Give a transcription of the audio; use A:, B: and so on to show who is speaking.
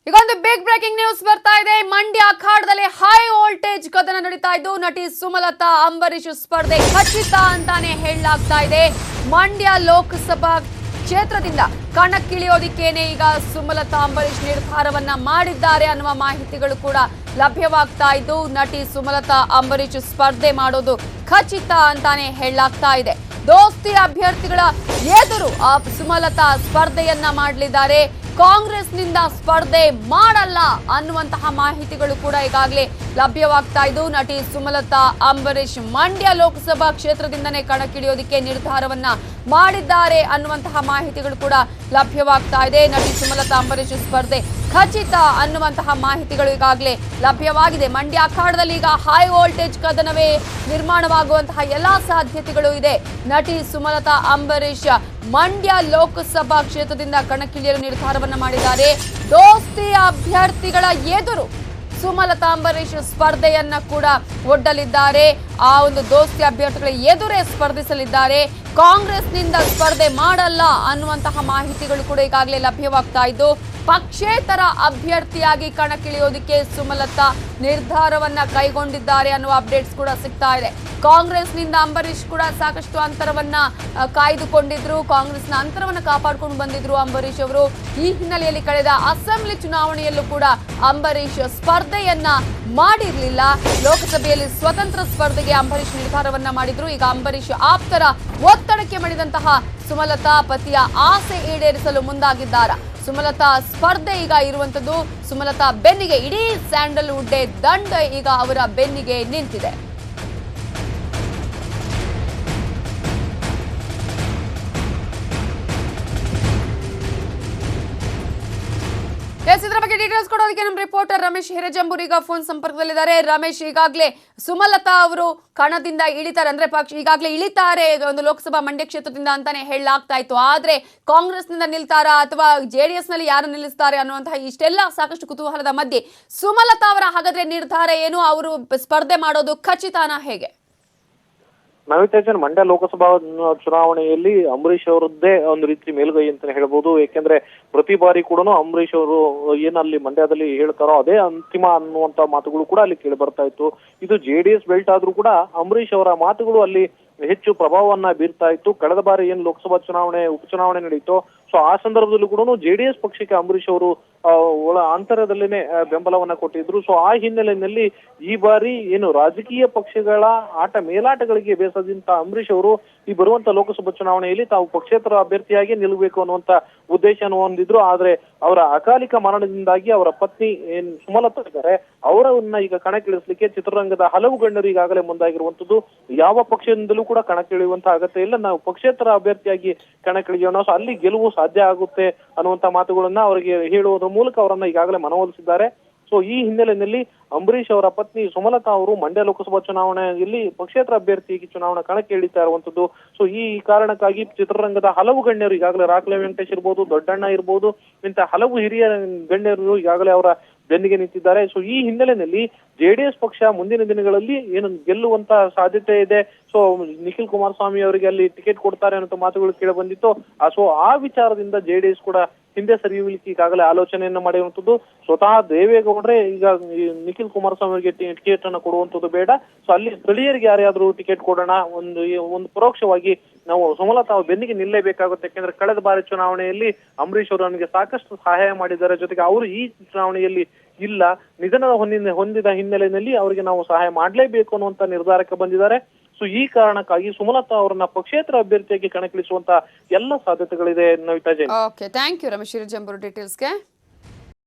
A: ಈಗ ಒಂದು big breaking news ಬರ್ತಾ ಇದೆ. ಮಂಡ್ಯ ಅಖಾಡದಲ್ಲಿ ಹೈ ವೋಲ್ಟೇಜ್ ಕದನ ನಡೀತಾ ಇದ್ದು ನಟಿ ಸುಮಲತಾ ಅಂಬರೀಶ್ ಸ್ಪರ್ಧೆ ಖಚಿತ ಅಂತಾನೆ ಹೇಳಲಾಗ್ತಾ ಇದೆ. ಮಂಡ್ಯ ಲೋಕಸಭಾ ಕ್ಷೇತ್ರದಿಂದ ಕಣಕ್ಕಿಳಿಯೋದಿಕ್ಕೇನೆ ಈಗ ಸುಮಲತಾ ಅಂಬರೀಶ್ ನಿರ್ಧಾರವನ್ನ ಮಾಡಿದ್ದಾರೆ ಅನ್ನುವ ಮಾಹಿತಿಗಳು ಕೂಡ ಲಭ್ಯವಾಗ್ತಾ ಇದ್ದು ನಟಿ ಸುಮಲತಾ ಅಂಬರೀಶ್ ಸ್ಪರ್ಧೆ ಮಾಡೋದು ಖಚಿತ ಅಂತಾನೆ ಹೇಳಲಾಗ್ತಾ ಇದೆ. ದೋಸ್ತಿ ಅಭ್ಯರ್ಥಿಗಳ ಎದುರು ಸುಮಲತಾ ಸ್ಪರ್ಧೆಯನ್ನ ಮಾಡಲಿದ್ದಾರೆ. ಕಾಂಗ್ರೆಸ್ನಿಂದ ಸ್ಪರ್ಧೆ ಮಾಡಲ್ಲ ಅನ್ನುವಂತಹ ಮಾಹಿತಿಗಳು ಕೂಡ ಈಗಾಗಲೇ ಲಭ್ಯವಾಗ್ತಾ ಇದ್ದು ನಟಿ ಸುಮಲತಾ ಅಂಬರೀಶ್ ಮಂಡ್ಯ ಲೋಕಸಭಾ ಕ್ಷೇತ್ರದಿಂದನೇ ಕಣಕ್ಕಿಳಿಯೋದಕ್ಕೆ ನಿರ್ಧಾರವನ್ನ ಮಾಡಿದ್ದಾರೆ ಅನ್ನುವಂತಹ ಮಾಹಿತಿಗಳು ಕೂಡ ಲಭ್ಯವಾಗ್ತಾ ಇದೆ. ನಟಿ ಸುಮಲತಾ ಅಂಬರೀಶ್ ಸ್ಪರ್ಧೆ ಖಚಿತ ಅನ್ನುವಂತಹ ಮಾಹಿತಿಗಳು ಈಗಾಗಲೇ ಲಭ್ಯವಾಗಿದೆ. ಮಂಡ್ಯ ಅಖಾಡದಲ್ಲಿ ಈಗ ಹೈ ವೋಲ್ಟೇಜ್ ಕದನವೇ ನಿರ್ಮಾಣವಾಗುವಂತಹ ಎಲ್ಲಾ ಸಾಧ್ಯತೆಗಳು ಇದೆ. ನಟಿ ಸುಮಲತಾ ಅಂಬರೀಶ್ ಮಂಡ್ಯ ಲೋಕಸಭಾ ಕ್ಷೇತ್ರದಿಂದ ಕಣಕ್ಕಿಳಿಯಲು ನಿರ್ಧಾರವನ್ನ ಮಾಡಿದ್ದಾರೆ. ದೋಸ್ತಿ ಅಭ್ಯರ್ಥಿಗಳ ಎದುರು ಸುಮಲತಾ ಅಂಬರೀಶ್ ಸ್ಪರ್ಧೆಯನ್ನ ಕೂಡ ಒಡ್ಡಲಿದ್ದಾರೆ. ಆ ಒಂದು ದೋಸ್ತಿ ಅಭ್ಯರ್ಥಿಗಳ ಎದುರೇ ಸ್ಪರ್ಧಿಸಲಿದ್ದಾರೆ. ಕಾಂಗ್ರೆಸ್ನಿಂದ ಸ್ಪರ್ಧೆ ಮಾಡಲ್ಲ ಅನ್ನುವಂತಹ ಮಾಹಿತಿಗಳು ಕೂಡ ಈಗಾಗಲೇ ಲಭ್ಯವಾಗ್ತಾ ಇದ್ದು ಪಕ್ಷೇತರ ಅಭ್ಯರ್ಥಿಯಾಗಿ ಕಣಕ್ಕಿಳಿಯೋದಕ್ಕೆ ಸುಮಲತಾ ನಿರ್ಧಾರವನ್ನ ಕೈಗೊಂಡಿದ್ದಾರೆ ಅನ್ನುವ ಅಪ್ಡೇಟ್ಸ್ ಕೂಡ ಸಿಗ್ತಾ ಇದೆ. ಕಾಂಗ್ರೆಸ್ನಿಂದ ಅಂಬರೀಶ್ ಕೂಡ ಸಾಕಷ್ಟು ಅಂತರವನ್ನ ಕಾಯ್ದುಕೊಂಡಿದ್ರು. ಕಾಂಗ್ರೆಸ್ನ ಅಂತರವನ್ನ ಕಾಪಾಡಿಕೊಂಡು ಬಂದಿದ್ರು ಅಂಬರೀಶ್ ಅವರು. ಈ ಹಿನ್ನೆಲೆಯಲ್ಲಿ ಕಳೆದ ಅಸೆಂಬ್ಲಿ ಚುನಾವಣೆಯಲ್ಲೂ ಕೂಡ ಅಂಬರೀಶ್ ಸ್ಪರ್ಧೆಯನ್ನ ಮಾಡಿರಲಿಲ್ಲ. ಲೋಕಸಭೆಯಲ್ಲಿ ಸ್ವತಂತ್ರ ಸ್ಪರ್ಧೆಗೆ ಅಂಬರೀಶ್ ನಿರ್ಧಾರವನ್ನ ಮಾಡಿದ್ರು. ಈಗ ಅಂಬರೀಶ್ ಆಪ್ತರ ಒತ್ತಡಕ್ಕೆ ಮಣಿದಂತಹ ಸುಮಲತಾ ಪತಿಯ ಆಸೆ ಈಡೇರಿಸಲು ಮುಂದಾಗಿದ್ದಾರೆ. ಸುಮಲತಾ ಸ್ಪರ್ಧೆ ಈಗ ಇರುವಂತದ್ದು ಸುಮಲತಾ ಬೆನ್ನಿಗೆ ಇಡೀ ಸ್ಯಾಂಡಲ್ವುಡ್ ದಂಡ ಈಗ ಅವರ ಬೆನ್ನಿಗೆ ನಿಂತಿದೆ. ಇದರ ಬಗ್ಗೆ ಡೀಟೇಲ್ಸ್ ಕೊಡೋದಕ್ಕೆ ನಮ್ಮ ರಿಪೋರ್ಟರ್ ರಮೇಶ್ ಹಿರೇಜಂಬೂರ್ ಈಗ ಫೋನ್ ಸಂಪರ್ಕದಲ್ಲಿದ್ದಾರೆ. ರಮೇಶ್, ಈಗಾಗಲೇ ಸುಮಲತಾ ಅವರು ಕಣದಿಂದ ಇಳಿತಾರೆ, ಅಂದ್ರೆ ಪಕ್ಷ ಈಗಾಗಲೇ ಇಳಿತಾರೆ ಒಂದು ಲೋಕಸಭಾ ಮಂಡ್ಯ ಕ್ಷೇತ್ರದಿಂದ ಅಂತಾನೆ ಹೇಳಲಾಗ್ತಾ ಇತ್ತು. ಆದ್ರೆ ಕಾಂಗ್ರೆಸ್ನಿಂದ ನಿಲ್ತಾರಾ ಅಥವಾ ಜೆಡಿಎಸ್ ನಲ್ಲಿ ಯಾರು ನಿಲ್ಲಿಸ್ತಾರೆ ಅನ್ನುವಂತಹ ಇಷ್ಟೆಲ್ಲ ಸಾಕಷ್ಟು ಕುತೂಹಲದ ಮಧ್ಯೆ ಸುಮಲತಾ ಅವರ ಹಾಗಾದ್ರೆ ನಿರ್ಧಾರ ಏನು? ಅವರು ಸ್ಪರ್ಧೆ ಮಾಡೋದು ಖಚಿತನಾ ಹೇಗೆ?
B: ನವಿತೇಜನ್, ಮಂಡ್ಯ ಲೋಕಸಭಾ ಚುನಾವಣೆಯಲ್ಲಿ ಅಂಬರೀಶ್ ಅವರದ್ದೇ ಒಂದು ರೀತಿ ಮೇಲುಗೈ ಅಂತ ಹೇಳ್ಬೋದು. ಯಾಕೆಂದ್ರೆ ಪ್ರತಿ ಬಾರಿ ಕೂಡ ಅಂಬರೀಶ್ ಅವರು ಏನಲ್ಲಿ ಮಂಡ್ಯದಲ್ಲಿ ಹೇಳ್ತಾರೋ ಅದೇ ಅಂತಿಮ ಅನ್ನುವಂತ ಮಾತುಗಳು ಕೂಡ ಅಲ್ಲಿ ಕೇಳಿ ಬರ್ತಾ ಇತ್ತು. ಇದು ಜೆಡಿಎಸ್ ಬೆಲ್ಟ್ ಆದ್ರೂ ಕೂಡ ಅಂಬರೀಶ್ ಅವರ ಮಾತುಗಳು ಅಲ್ಲಿ ಹೆಚ್ಚು ಪ್ರಭಾವವನ್ನ ಬೀರ್ತಾ ಇತ್ತು. ಕಳೆದ ಬಾರಿ ಏನ್ ಲೋಕಸಭಾ ಚುನಾವಣೆ ಉಪಚುನಾವಣೆ ನಡೀತು, ಸೊ ಆ ಸಂದರ್ಭದಲ್ಲೂ ಕೂಡ ಜೆಡಿಎಸ್ ಪಕ್ಷಕ್ಕೆ ಅಂಬರೀಶ್ ಅವರು ಒಳ ಅಂತರದಲ್ಲೇನೆ ಬೆಂಬಲವನ್ನ ಕೊಟ್ಟಿದ್ರು. ಸೊ ಆ ಹಿನ್ನೆಲೆಯಲ್ಲಿ ಈ ಬಾರಿ ಏನು ರಾಜಕೀಯ ಪಕ್ಷಗಳ ಮೇಲಾಟಗಳಿಗೆ ಬೇಸದಿಂದ ಅಂಬರೀಶ್ ಅವರು ಈ ಬರುವಂತ ಲೋಕಸಭಾ ಚುನಾವಣೆಯಲ್ಲಿ ತಾವು ಪಕ್ಷೇತರ ಅಭ್ಯರ್ಥಿಯಾಗಿ ನಿಲ್ಲಬೇಕು ಅನ್ನುವಂತ ಉದ್ದೇಶವನ್ನು ಹೊಂದಿದ್ರು. ಆದ್ರೆ ಅವರ ಅಕಾಲಿಕ ಮರಣದಿಂದಾಗಿ ಅವರ ಪತ್ನಿ ಏನ್ ಸುಮಲತಾ ಇದ್ದಾರೆ ಅವರನ್ನ ಈಗ ಕಣಕ್ಕಿಳಿಸಲಿಕ್ಕೆ ಚಿತ್ರರಂಗದ ಹಲವು ಗಣ್ಯರು ಈಗಾಗಲೇ ಮುಂದಾಗಿರುವಂತದ್ದು. ಯಾವ ಪಕ್ಷದಿಂದಲೂ ಕೂಡ ಕಣಕ್ಕಿಳಿಯುವಂತ ಅಗತ್ಯ ಇಲ್ಲ, ನಾವು ಪಕ್ಷೇತರ ಅಭ್ಯರ್ಥಿಯಾಗಿ ಕಣಕ್ಕಿಳಿಯೋಣ, ಸೊ ಅಲ್ಲಿ ಗೆಲುವು ಸಾಧ್ಯ ಆಗುತ್ತೆ ಅನ್ನುವಂತ ಮಾತುಗಳನ್ನ ಅವರಿಗೆ ಹೇಳುವುದರ ಮೂಲಕ ಅವರನ್ನ ಈಗಾಗಲೇ ಮನವೊಲಿಸಿದ್ದಾರೆ. ಸೊ ಈ ಹಿನ್ನೆಲೆಯಲ್ಲಿ ಅಂಬರೀಶ್ ಅವರ ಪತ್ನಿ ಸುಮಲತಾ ಅವರು ಮಂಡ್ಯ ಲೋಕಸಭಾ ಚುನಾವಣೆಯಲ್ಲಿ ಪಕ್ಷೇತರ ಅಭ್ಯರ್ಥಿಯಾಗಿ ಚುನಾವಣಾ ಕಣಕ್ಕೆ ಇಳಿತಾ ಇರುವಂತದ್ದು. ಸೊ ಈ ಕಾರಣಕ್ಕಾಗಿ ಚಿತ್ರರಂಗದ ಹಲವು ಗಣ್ಯರು ಈಗಾಗಲೇ ರಾಕ್ಲೆ ವೆಂಕಟೇಶ್ ಇರ್ಬೋದು, ದೊಡ್ಡಣ್ಣ ಇರ್ಬೋದು, ಇಂಥ ಹಲವು ಹಿರಿಯ ಗಣ್ಯರು ಈಗಾಗಲೇ ಅವರ ಬೆನ್ನಿಗೆ ನಿಂತಿದ್ದಾರೆ. ಸೊ ಈ ಹಿನ್ನೆಲೆಯಲ್ಲಿ ಜೆಡಿಎಸ್ ಪಕ್ಷ ಮುಂದಿನ ದಿನಗಳಲ್ಲಿ ಏನು ಗೆಲ್ಲುವಂತ ಸಾಧ್ಯತೆ ಇದೆ. ಸೊ ನಿಖಿಲ್ ಕುಮಾರಸ್ವಾಮಿ ಅವರಿಗೆ ಅಲ್ಲಿ ಟಿಕೆಟ್ ಕೊಡ್ತಾರೆ ಅನ್ನೋ ಮಾತುಗಳು ಕೇಳಿ ಬಂದಿತ್ತು. ಸೊ ಆ ವಿಚಾರದಿಂದ ಜೆಡಿಎಸ್ ಕೂಡ ಹಿಂದೆ ಸರಿಯುವುದಕ್ಕೆ ಈಗಾಗಲೇ ಆಲೋಚನೆಯನ್ನ ಮಾಡಿರುವಂತದ್ದು. ಸ್ವತಃ ದೇವೇಗೌಡ್ರೆ ಈಗ ನಿಖಿಲ್ ಕುಮಾರಸ್ವಾಮಿ ಅವರಿಗೆ ಟಿಕೆಟ್ ಅನ್ನು ಕೊಡುವಂತದ್ದು ಬೇಡ, ಸೊ ಅಲ್ಲಿ ಸ್ಥಳೀಯರಿಗೆ ಯಾರ್ಯಾದ್ರೂ ಟಿಕೆಟ್ ಕೊಡೋಣ, ಒಂದು ಪರೋಕ್ಷವಾಗಿ ನಾವು ಸುಮಲತಾ ಬೆನ್ನಿಗೆ ನಿಲ್ಲೇಬೇಕಾಗುತ್ತೆ. ಯಾಕೆಂದ್ರೆ ಕಳೆದ ಬಾರಿ ಚುನಾವಣೆಯಲ್ಲಿ ಅಂಬರೀಶ್ ಅವರು ನನಗೆ ಸಾಕಷ್ಟು ಸಹಾಯ ಮಾಡಿದ್ದಾರೆ, ಜೊತೆಗೆ ಅವರು ಈ ಚುನಾವಣೆಯಲ್ಲಿ ಇಲ್ಲ, ನಿಧನ ಹೊಂದಿದ ಹಿನ್ನೆಲೆಯಲ್ಲಿ ಅವರಿಗೆ ನಾವು ಸಹಾಯ ಮಾಡಲೇಬೇಕು ಅನ್ನುವಂತ ನಿರ್ಧಾರಕ್ಕೆ ಬಂದಿದ್ದಾರೆ. ಸೊ ಈ ಕಾರಣಕ್ಕಾಗಿ ಸುಮಲತಾ ಅವರನ್ನ ಪಕ್ಷೇತರ ಅಭ್ಯರ್ಥಿಯಾಗಿ ಕಣಕ್ಕಿಳಿಸುವಂತ ಎಲ್ಲ ಸಾಧ್ಯತೆಗಳಿದೆ. Navitha Jain.
A: Okay, thank you Ramesh Hirejambur ಡೀಟೇಲ್ಸ್ಗೆ.